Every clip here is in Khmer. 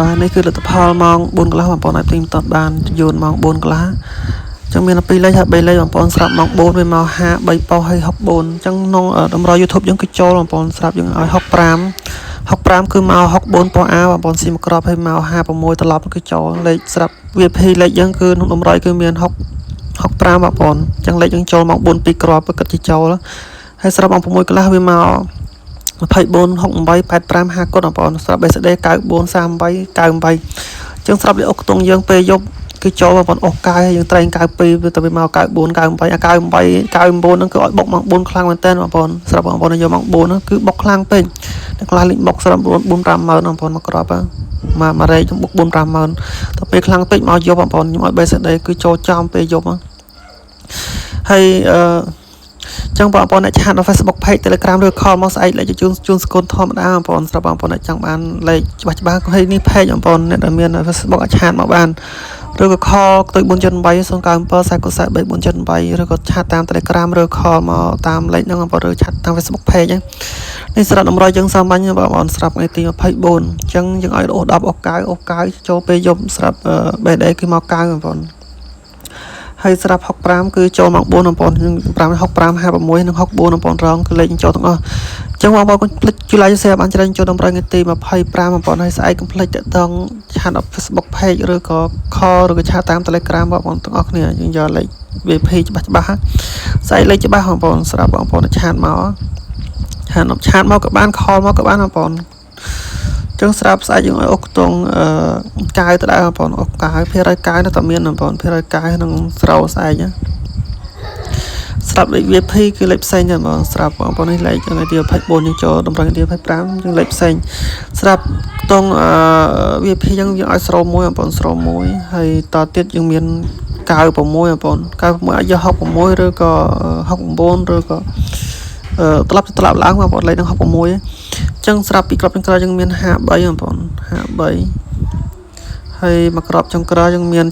បាទនេះគឺលទ្ធផលម៉ោង4កន្លះបងប្អូនអាចទីមតបានយូនម៉ោង4កន្លះចឹងមាន2លេខហើយ3លេខបងប្អូនស្រាប់ម៉ោង4វាមក53ប៉ុសហើយ64ចឹងក្នុងតម្រុយ YouTube យើងគឺចូលបងប្អូនស្រាប់យើងឲ្យ65គឺមក64ប៉ុស A បងប្អូនស៊ីមកក្របហើយមក56ត្រឡប់គឺចូលលេខស្រាប់ VIP លេខយើងគឺក្នុងតម្រុយគឺមាន65បងប្អូនចឹងលេខយើងចូលម៉ោង4 2គ្រាប់គិតជាចូលហើយស្រាប់ម៉ោង6កន្លះវាមក24 68 85 50កូនបងប្អូនស្រាប់ BCD 94 38 98ចឹងស្រាប់លេខអុកខ្ទង់យើងពេលយប់គឺចូលបងប្អូនអុសកាយយើងត្រែង92វាទៅវាមក94 98 98 99ហ្នឹងគឺឲ្យបុកម៉ោង4ខ្លាំងមែនតើបងប្អូនស្រាប់បងប្អូនយកម៉ោង4ហ្នឹងគឺបុកខ្លាំងពេកតែខ្លះលេខបុកស្រាប់4 5ម៉ឺនបងប្អូនមកក្របមករែកខ្ញុំបុក4 5ម៉ឺនទៅពេលខ្លាំងពេកមកយប់បងប្អូនខ្ញុំឲ្យ BCD គឺចូលចំពេលយប់ហើយចឹងបងប្អូនអ្នកឆាតនៅ Facebook Page Telegram ឬ Call មកស្អែកលេខជូនស្គនធម្មតាបងប្អូនស្រាប់បងប្អូនអ្នកចង់បានលេខច្បាស់ហើយនេះ Page បងប្អូនអ្នកដែលមាន Facebook អាចឆាតមកបានឬក៏ Call ទៅ478 097 473 ឬក៏ឆាតតាម Telegram ឬ Call មកតាមលេខហ្នឹងបងប្អូនឬឆាតតាម Facebook Page ហ្នឹងនេះស្រាប់តម្រុយយើងសាមញ្ញបងប្អូនស្រាប់ថ្ងៃទី24អញ្ចឹងយើងឲ្យអូស10អូស9ចូលពេលយប់ស្រាប់ BD គឺមក9បងប្អូនហើយស្រាប់65គឺចូលម៉ោង4បងប្អូន5 65 56និង64បងប្អូនរងគឺលេខចូលទាំងអស់អញ្ចឹងបងប្អូនកុំភ្លេចជួយ like share បានច្រើនចូលតម្រូវថ្ងៃទី25បងប្អូនហើយស្អែកកុំភ្លេចតាក់ទងឆាត Facebook Page ឬក៏ Call ឬក៏ឆាតតាម Telegram បងប្អូនទាំងអស់គ្នាយើងយកលេខ VIP ច្បាស់ស្អែកលេខច្បាស់បងប្អូនស្រាប់បងប្អូនឆាតមកក៏បាន Call មកក៏បានបងប្អូនចឹងស្រាប់ស្អែកយើងឲ្យអុកខ្ទង់កាយទៅដែរបងប្អូនអុកកាយភាគរយកាយនៅតែមានបងប្អូនភាគរយកាយក្នុងស្រោស្អែកស្រាប់លេខ VIP គឺលេខផ្សេងដែរបងស្រាប់បងប្អូននេះលេខថ្ងៃទី24យើងចូលតម្រូវថ្ងៃទី25យើងលេខផ្សេងស្រាប់ខ្ទង់VIP យើងឲ្យស្រោមួយបងប្អូនស្រោមួយហើយតទៀតយើងមាន96បងប្អូន96អាចយក66ឬក៏69ឬក៏ត្រឡប់ឡើងបងប្អូនលេខនឹង66ចឹងស្រាប់ពីក្របចុងក្រោយយើងមាន53បងប្អូន53ហើយមកក្របចុងក្រោយយើងមាន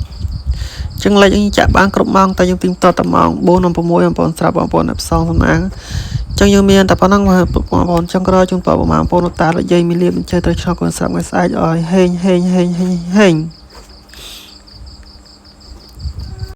75ចឹងលេខយើងចាក់បានគ្រប់ម៉ោងតែយើងទីមតតម៉ោង4 6បងប្អូនស្រាប់បងប្អូនអ្នកផ្សងសំណាងចឹងយើងមានតែប៉ុណ្ណឹងបងប្អូនចុងក្រោយជូនបងប្អូនតាលោកយាយមីលៀបអញ្ជើញទៅឆ្លងកូនស្រាប់ថ្ងៃស្អែកឲ្យហេង